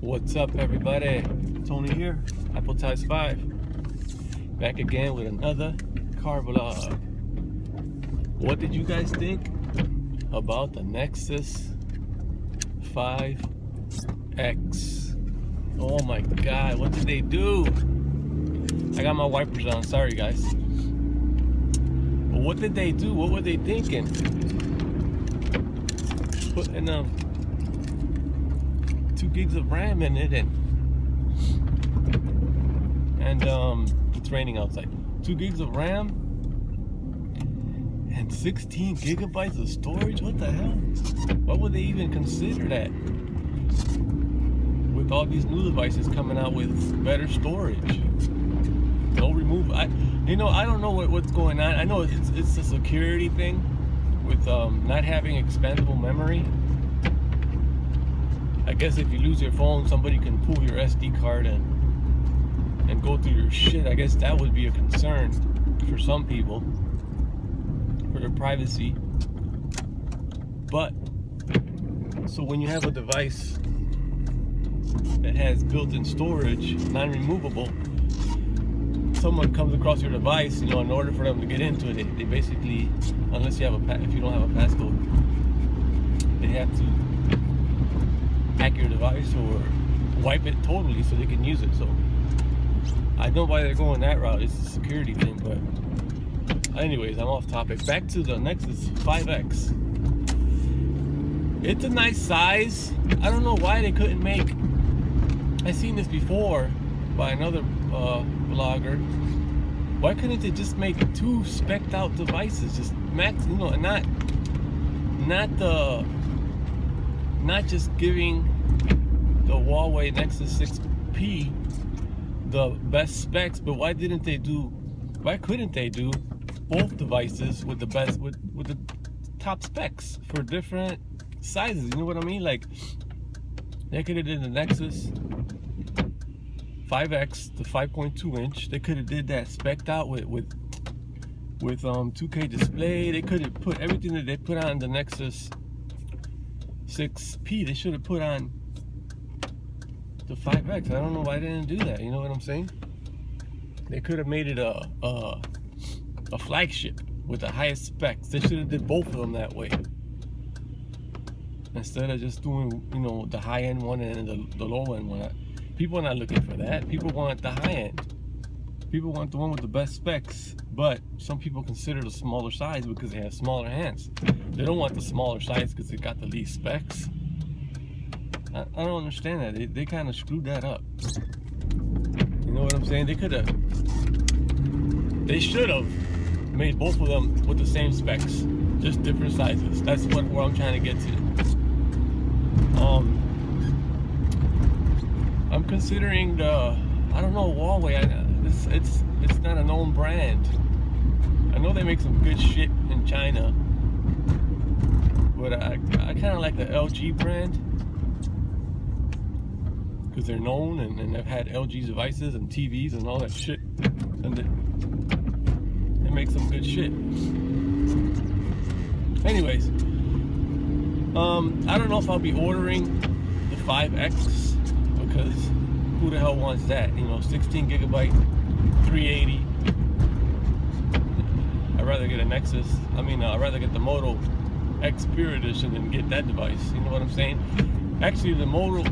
What's up, everybody? Tony here, Apple Ties 5. Back again with another car vlog. What did you guys think about the Nexus 5X? Oh my god, what did they do? I got my wipers on, sorry guys. But what did they do? What were they thinking? Putting 2 gigs of RAM in it and it's raining outside. 2 gigs of RAM and 16 gigabytes of storage. What the hell? Why would they even consider that? With all these new devices coming out with better storage, no removal. I don't know what's going on. I know it's a security thing with not having expandable memory. I guess if you lose your phone, somebody can pull your SD card and go through your shit. I guess that would be a concern for some people, for their privacy. But, so when you have a device that has built-in storage, non-removable, someone comes across your device, in order for them to get into it, they basically, unless you have if you don't have a passcode, they have to hack your device or wipe it totally so they can use it. So I know why they're going that route. It's a security thing. But anyways, I'm off topic. Back to the Nexus 5X. It's a nice size. I don't know why they couldn't make, I've seen this before by another blogger. Why couldn't they just make 2 spec'd out devices, just max, and not just giving the Huawei Nexus 6P the best specs, but why couldn't they do both devices with the best, with the top specs for different sizes? You know what I mean? Like, they could have did the Nexus 5X, the 5.2 inch. They could have did that spec'd out with 2K display. They could have put everything that they put on the Nexus 6P. They should have put on the 5X. I don't know why they didn't do that. You know what I'm saying? They could have made it a flagship with the highest specs. They should have did both of them that way, instead of just doing the high end one and the low end one. People are not looking for that. People want the high end. People want the one with the best specs, but some people consider the smaller size because they have smaller hands. They don't want the smaller size because they got the least specs. I don't understand that. They kind of screwed that up. You know what I'm saying? They should have made both of them with the same specs, just different sizes. That's where I'm trying to get to. I'm considering I don't know, Huawei. It's not a known brand. I know they make some good shit in China, but I kind of like the LG brand because they're known and they've had LG devices and TVs and all that shit, and they make some good shit. Anyways, I don't know if I'll be ordering the 5X because who the hell wants that? 16 gigabyte, 380. I'd rather get a Nexus. I'd rather get the Moto X Pure Edition than get that device. You know what I'm saying? Actually, the Moto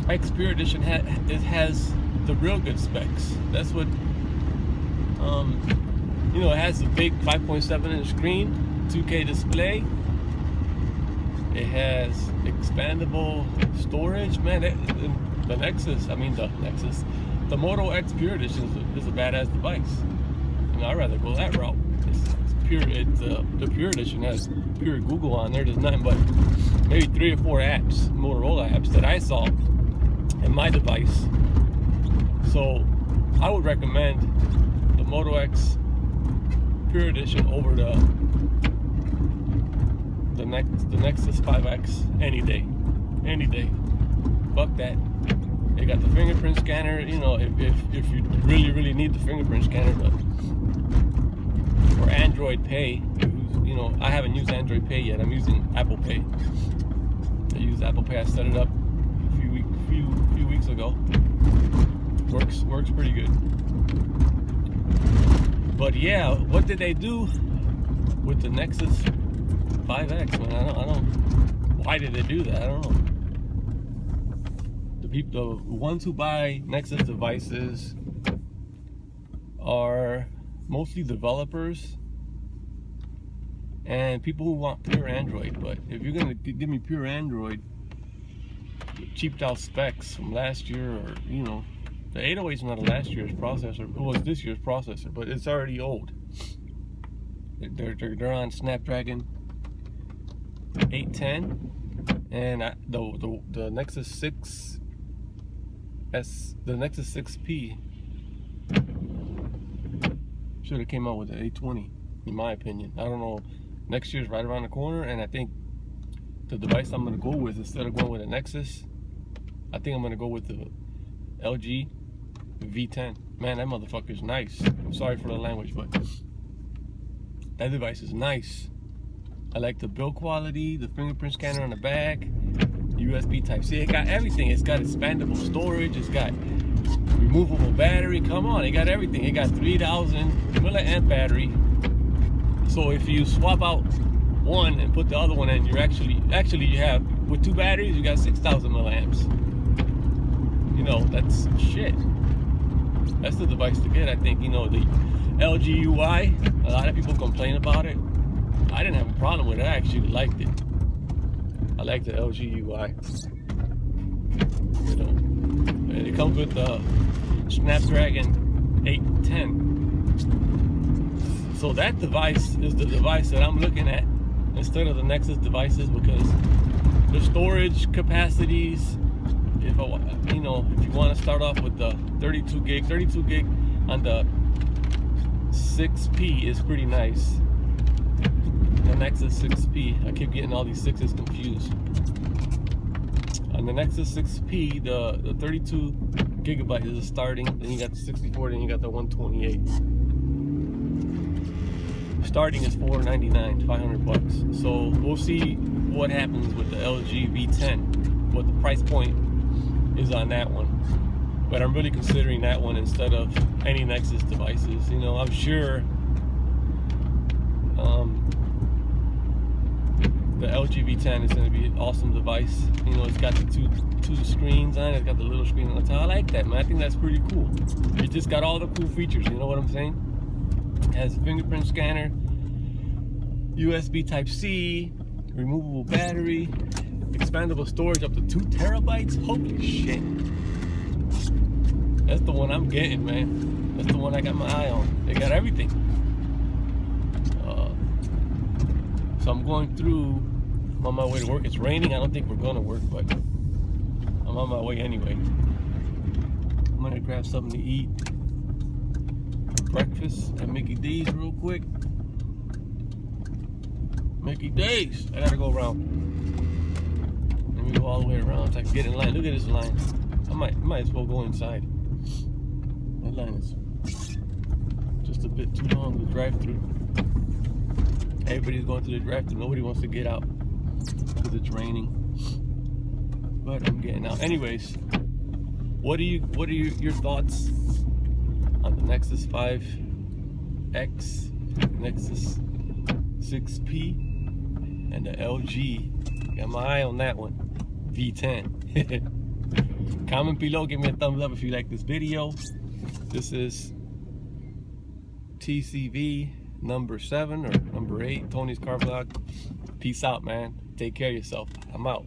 X Pure Edition has the real good specs. That's what, it has a big 5.7 inch screen, 2K display. It has expandable storage. Man, the Moto X Pure Edition is a badass device. I'd rather go that route. The Pure Edition has pure Google on there. There's nothing but maybe 3 or 4 apps, Motorola apps, that I saw in my device. So I would recommend the Moto X Pure Edition over the Nexus 5X any day. Fuck that. They got the fingerprint scanner. If you really need the fingerprint scanner, but or Android Pay. I haven't used Android Pay yet. I'm using Apple Pay. I use Apple Pay. I set it up a few few weeks ago. Works pretty good. But yeah, what did they do with the Nexus 5X, man? I don't. Why did they do that? I don't know. The ones who buy Nexus devices are mostly developers and people who want pure Android. But if you're gonna give me pure Android, cheaped out specs from last year, or you know, the 808 is not a last year's processor. It was this year's processor, but it's already old. They're on Snapdragon 810, and the Nexus 6. The Nexus 6P should have came out with the 820, in my opinion. I don't know. Next year's right around the corner, and I think the device I'm gonna go with, instead of going with a Nexus, I think I'm gonna go with the LG V10. Man, that motherfucker's nice. I'm sorry for the language, but that device is nice. I like the build quality, the fingerprint scanner on the back, USB Type-C. It got everything. It's got expandable storage. It's got removable battery. Come on, it got everything. It got 3,000 milliamp battery. So if you swap out one and put the other one in, you're actually you have, with two batteries, you got 6,000 milliamps. You know, that's shit. That's the device to get, I think. You know, the LG UI, a lot of people complain about it. I didn't have a problem with it. I actually liked it. I like the LG UI. You know, and it comes with the Snapdragon 810. So that device is the device that I'm looking at instead of the Nexus devices, because the storage capacities, if you want to start off with the 32 gig on the 6P is pretty nice. The Nexus 6P, I keep getting all these sixes confused. On the Nexus 6P, the 32 gigabyte is starting, then you got the 64, then you got the 128. Starting is $499, $500. So we'll see what happens with the LG V10, what the price point is on that one. But I'm really considering that one instead of any Nexus devices. You know, I'm sure the LG V10 is going to be an awesome device. You know, it's got the two screens on it. It's got the little screen on the top. I like that, man. I think that's pretty cool. It just got all the cool features. You know what I'm saying? It has a fingerprint scanner, USB Type-C, removable battery, expandable storage up to 2 terabytes. Holy shit. That's the one I'm getting, man. That's the one I got my eye on. They got everything. So I'm going through, I'm on my way to work. It's raining. I don't think we're going to work, but I'm on my way anyway. I'm going to grab something to eat. Breakfast at Mickey D's real quick. Mickey D's. I got to go around. Let me go all the way around so I can get in line. Look at this line. I might as well go inside. That line is just a bit too long to drive through. Everybody's going through the drive-thru. Nobody wants to get out because it's raining. But I'm getting out. Anyways, what are your thoughts on the Nexus 5X, Nexus 6P, and the LG? Got my eye on that one, V10. Comment below. Give me a thumbs up if you like this video. This is TCV number 7 or number 8, Tony's Car Vlog. Peace out, man. Take care of yourself. I'm out.